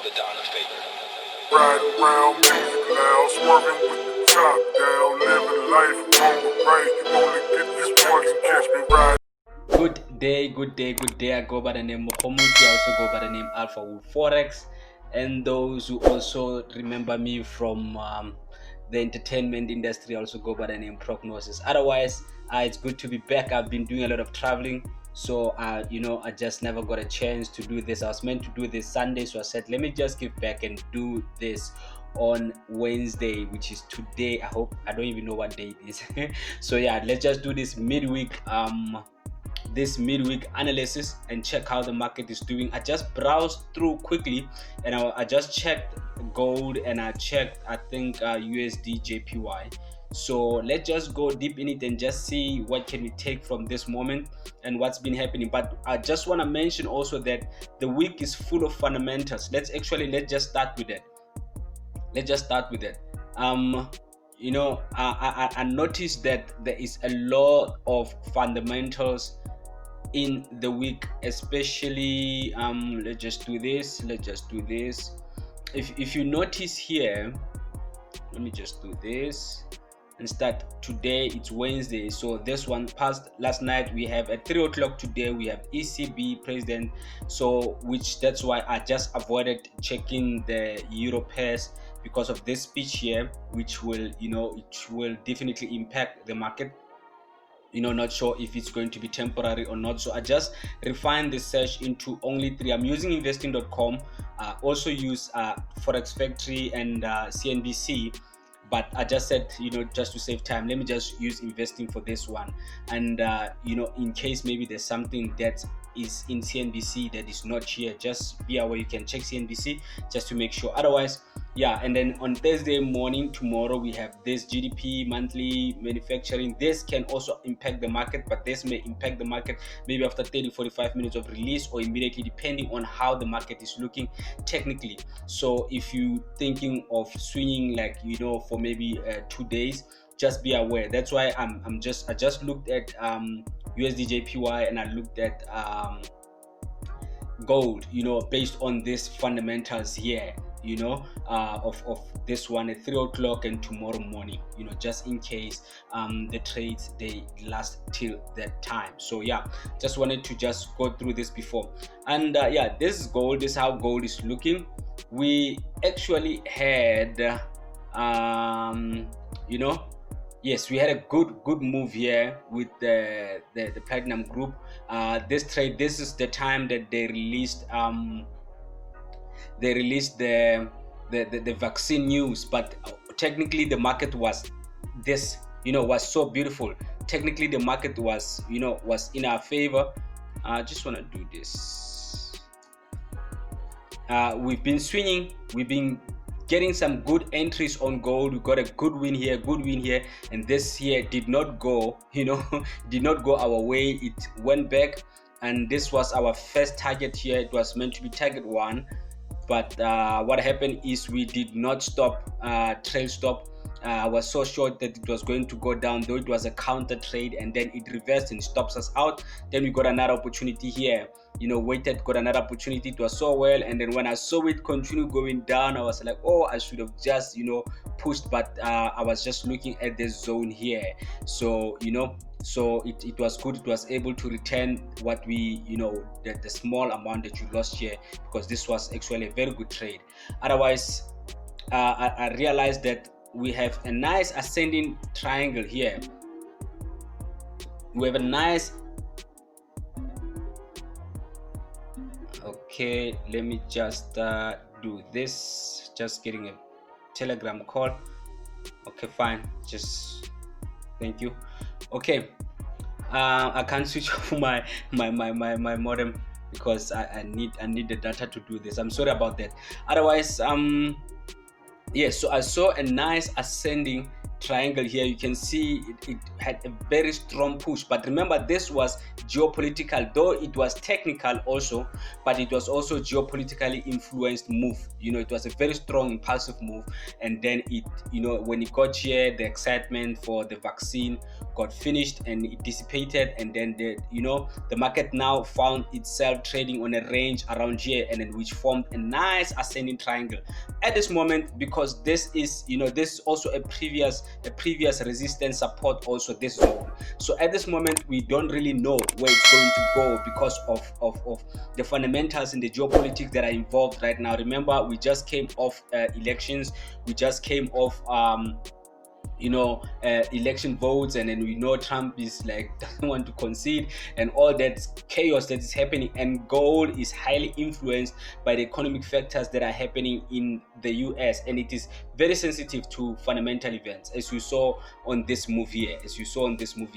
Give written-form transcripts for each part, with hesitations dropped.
the Don a favor. Riding around music loud, swerving with the top down, living life on the right. You only get this once, catch me riding. Good day. I go by the name Mohamuti. I also go by the name Alpha Wolf Forex. And those who also remember me from the entertainment industry also go by the name Proqnosiz. Otherwise, it's good to be back. I've been doing a lot of traveling, so I just never got a chance to do this. I was meant to do this Sunday, so I said let me just give back and do this on Wednesday, which is today. I don't even know what day it is. So yeah, let's just do this midweek analysis and check how the market is doing. I just browsed through quickly and I just checked gold and I checked USDJPY. So let's just go deep in it and just see what can we take from this moment and what's been happening. But I just want to mention also that the week is full of fundamentals. Let's just start with that. I noticed that there is a lot of fundamentals in the week, especially let's just do this. If you notice here, let me just do this and start. Today it's Wednesday, so this one passed last night. We have at 3 o'clock today we have ECB president, so that's why I just avoided checking the euro pairs because of this speech here, which will it will definitely impact the market. Not sure if it's going to be temporary or not, so I just refined the search into only 3. I'm using investing.com, also use Forex Factory and CNBC, but I just said just to save time, let me just use investing for this one. And in case maybe there's something that is in CNBC that is not here, just be aware. You can check CNBC just to make sure. Otherwise, yeah. And then on Thursday morning, tomorrow, we have this GDP monthly manufacturing. This can also impact the market, but this may impact the market maybe after 30-45 minutes of release or immediately, depending on how the market is looking technically. So if you thinking of swinging for maybe 2 days, just be aware. That's why I just looked at USDJPY and I looked at gold, based on these fundamentals here, of this one at 3 o'clock and tomorrow morning, just in case the trades they last till that time. So yeah, just wanted to just go through this before. And this is gold. This is how gold is looking. We actually had yes, we had a good move here with the platinum group. This trade, this is the time that they released the vaccine news, but technically the market was was so beautiful. Technically the market was in our favor. I just want to do this. We've been swinging, we've been getting some good entries on gold. We got a good win here, and this here did not go our way. It went back, and this was our first target here. It was meant to be target 1, but what happened is we did not stop, trail stop. I was so sure that it was going to go down, though it was a counter trade, and then it reversed and stops us out. Then we got another opportunity here, got another opportunity. It was so well, and then when I saw it continue going down, I was like, oh, I should have just pushed, but I was just looking at this zone here. So so it was good. It was able to return what we the small amount that you lost here, because this was actually a very good trade. Otherwise, I realized that we have a nice ascending triangle here. We have a nice, okay, let me just do this. Just getting a telegram call. Okay, fine, just thank you. Okay, I can't switch off my modem because I need the data to do this. I'm sorry about that. Otherwise, yes, so I saw a nice ascending triangle here, you can see it had a very strong push. But remember, this was geopolitical, though it was technical also, but it was also geopolitically influenced move. It was a very strong impulsive move. And then it, when it got here, the excitement for the vaccine got finished and it dissipated, and then the market now found itself trading on a range around here, and then which formed a nice ascending triangle at this moment, because this is this is also a previous resistance support, also this zone. So at this moment we don't really know where it's going to go because of the fundamentals in the geopolitics that are involved right now. Remember, we just came off elections, we just came off election votes, and then we know Trump is like doesn't want to concede, and all that chaos that is happening. And gold is highly influenced by the economic factors that are happening in the US, and it is very sensitive to fundamental events, as you saw on this move here.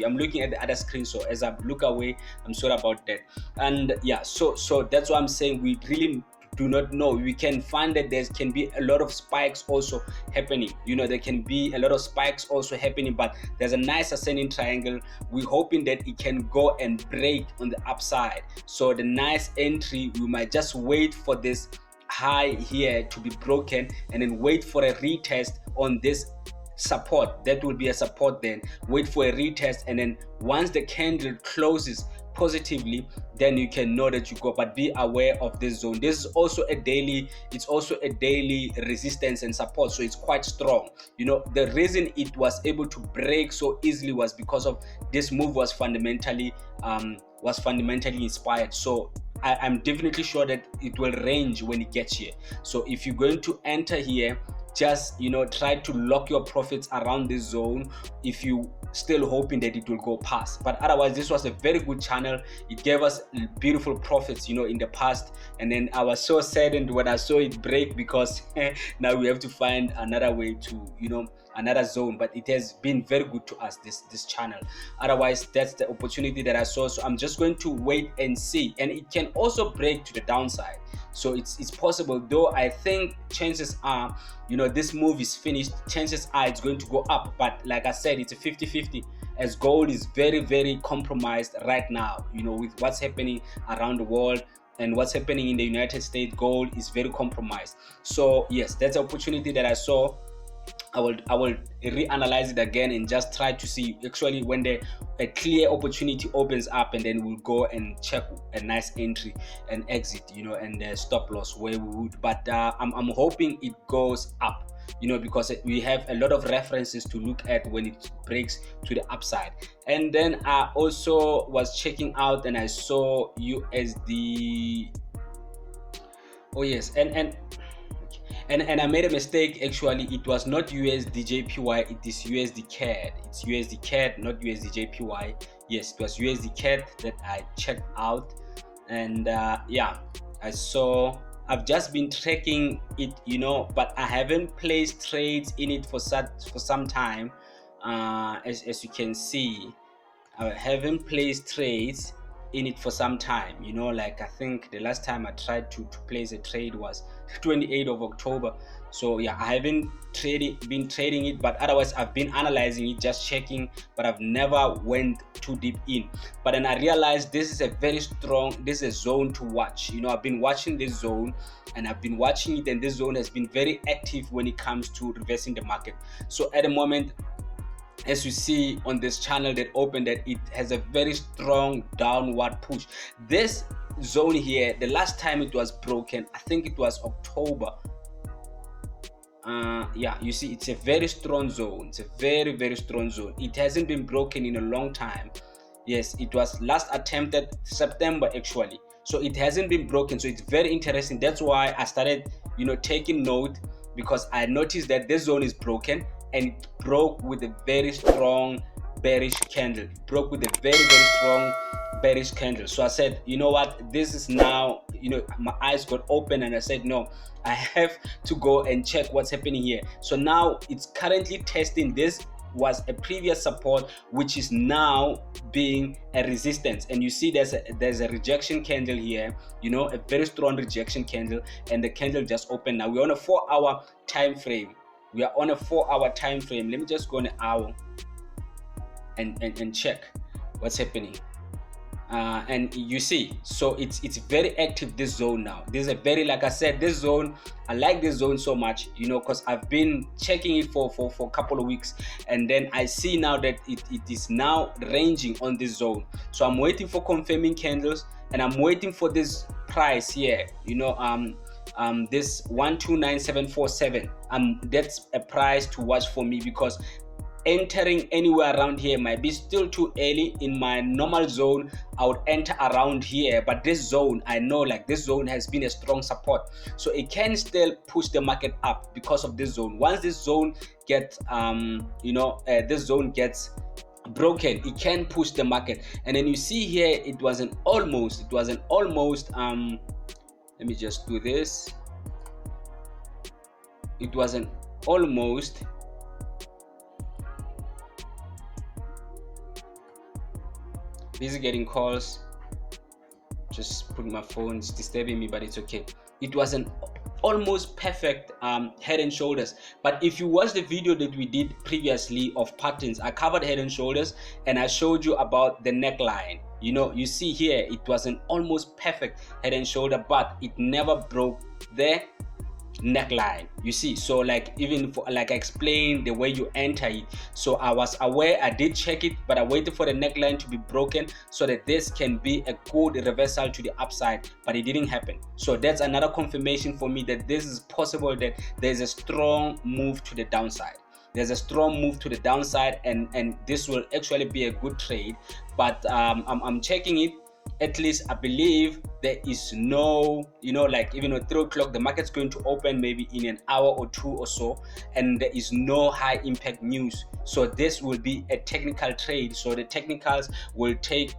I'm looking at the other screen, so as I look away, I'm sorry about that. And yeah, so that's why I'm saying we really do not know. We can find that there can be a lot of spikes also happening. There can be a lot of spikes also happening, but there's a nice ascending triangle. We're hoping that it can go and break on the upside. So the nice entry, we might just wait for this high here to be broken, and then wait for a retest on this support. That will be a support. Then wait for a retest, and then once the candle closes positively, then you can know that you go. But be aware of this zone. This is also a daily, it's also a daily resistance and support, so it's quite strong. The reason it was able to break so easily was because of this move was fundamentally inspired. So I'm definitely sure that it will range when it gets here. So if you're going to enter here, just try to lock your profits around this zone if you still hoping that it will go past. But otherwise, this was a very good channel. It gave us beautiful profits in the past, and then I was so saddened when I saw it break, because now we have to find another way to another zone. But it has been very good to us, this channel. Otherwise, that's the opportunity that I saw. So I'm just going to wait and see. And it can also break to the downside, so it's possible, though I think chances are this move is finished. Chances are it's going to go up, but like I said, it's a 50-50, as gold is very, very compromised right now. With what's happening around the world and what's happening in the United States, gold is very compromised. So yes, that's an opportunity that I saw. I will reanalyze it again and just try to see actually when a clear opportunity opens up, and then we'll go and check a nice entry and exit, and stop loss where we would. But I'm hoping it goes up, because we have a lot of references to look at when it breaks to the upside. And then I also was checking out, and I saw USD. Oh yes, and I made a mistake. Actually, it was not USDJPY, it is USDCAD. It's USDCAD, not USDJPY. Yes, it was USDCAD that I checked out. And yeah, I've just been tracking it, but I haven't placed trades in it for some time. As you can see, I haven't placed trades in it for some time. Like I think the last time I tried to place a trade was 28th of October. So yeah, I haven't been trading it, but otherwise I've been analyzing it, just checking, but I've never went too deep in. But then I realized this is a zone to watch. I've been watching this zone, and I've been watching it, and this zone has been very active when it comes to reversing the market. So at the moment, as you see on this channel that opened, that it has a very strong downward push. This zone here, the last time it was broken, I think it was October. Yeah, you see, it's a very strong zone. It's a very, very strong zone. It hasn't been broken in a long time. Yes, it was last attempted September actually. So it hasn't been broken. So it's very interesting. That's why I started taking note, because I noticed that this zone is broken, and it broke with a very strong bearish candle. It broke with a very, very strong bearish candle. So I said, you know what, this is now, my eyes got open, and I said, no, I have to go and check what's happening here. So now it's currently testing. This was a previous support, which is now being a resistance, and you see there's a rejection candle here, a very strong rejection candle, and the candle just opened. Now we're on a 4-hour time frame. We are on a 4-hour time frame. Let me just go on an hour and check what's happening. And you see, so it's very active, this zone now. This is a very, like I said, this zone, I like this zone so much, you know, because I've been checking it for a couple of weeks, and then I see now that it is now ranging on this zone. So I'm waiting for confirming candles, and I'm waiting for this price here, you know, this 129747. That's a price to watch for me, because entering anywhere around here might be still too early. In my normal zone, I would enter around here, but this zone, I know, like, this zone has been a strong support, so it can still push the market up because of this zone. Once this zone gets this zone gets broken, it can push the market. And then you see here, it was an almost let me just do this. It was an almost busy getting calls, just put my phone, it's disturbing me, but it's okay. It was an almost perfect head and shoulders. But if you watch the video that we did previously of patterns, I covered head and shoulders and I showed you about the neckline. You know, you see here, it was an almost perfect head and shoulder, but it never broke the neckline, you see. So like, even for, like I explained, the way you enter it, so I was aware, I did check it, but I waited for the neckline to be broken so that this can be a good reversal to the upside, but it didn't happen. So that's another confirmation for me that this is possible, that there's a strong move to the downside. There's a strong move to the downside, and this will actually be a good trade. But I'm checking it. At least I believe there is no, you know, like, even at 3 o'clock, the market's going to open maybe in an hour or two or so, and there is no high impact news. So this will be a technical trade. So the technicals will take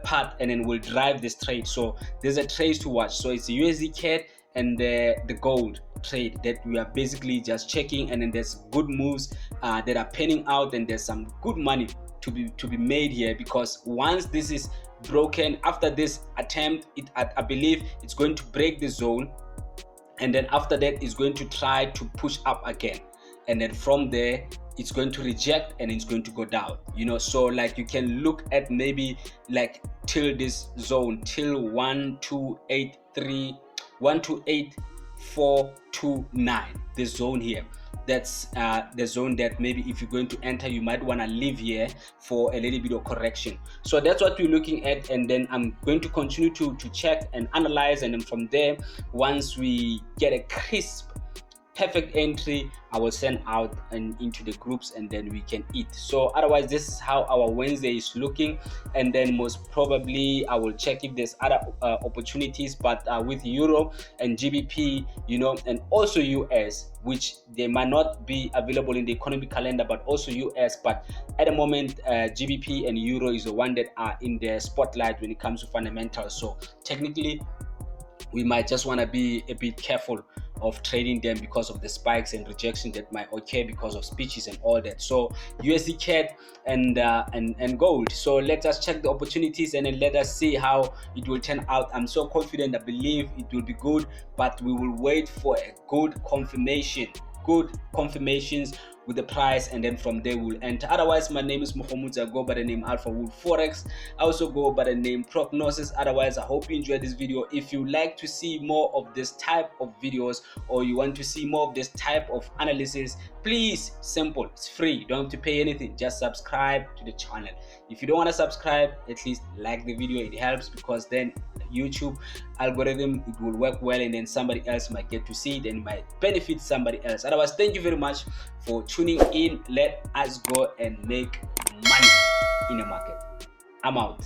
part and then will drive this trade. So there's a trade to watch. So it's the USDCAD and the gold trade that we are basically just checking, and then there's good moves that are panning out, and there's some good money to be made here, because once this is broken, after this attempt, I believe it's going to break the zone, and then after that it's going to try to push up again, and then from there it's going to reject and it's going to go down, you know. So like, you can look at maybe like till this zone, till 128429, this zone here. That's the zone that maybe if you're going to enter, you might want to leave here for a little bit of correction. So that's what we're looking at, and then I'm going to continue to check and analyze, and then from there, once we get a crisp perfect entry, I will send out and into the groups, and then we can eat. So otherwise, this is how our Wednesday is looking, and then most probably I will check if there's other opportunities, but with Euro and GBP, you know, and also US, which they might not be available in the economic calendar, but also US. But at the moment, GBP and Euro is the one that are in the spotlight when it comes to fundamentals. So technically, we might just want to be a bit careful of trading them because of the spikes and rejection that might occur because of speeches and all that. So USDCAD and gold. So let us check the opportunities, and then let us see how it will turn out. I'm so confident, I believe it will be good, but we will wait for a good confirmations with the price, and then from there we'll enter. Otherwise, my name is Mohamud. I go by the name Alpha Wood Forex. I also go by the name Proqnosiz. Otherwise, I hope you enjoyed this video. If you like to see more of this type of videos, or you want to see more of this type of analysis, please, simple, it's free, you don't have to pay anything, just subscribe to the channel. If you don't want to subscribe, at least like the video, it helps, because then YouTube algorithm, it will work well, and then somebody else might get to see it and might benefit somebody else. Otherwise, thank you very much for tuning in. Let us go and make money in the market. I'm out.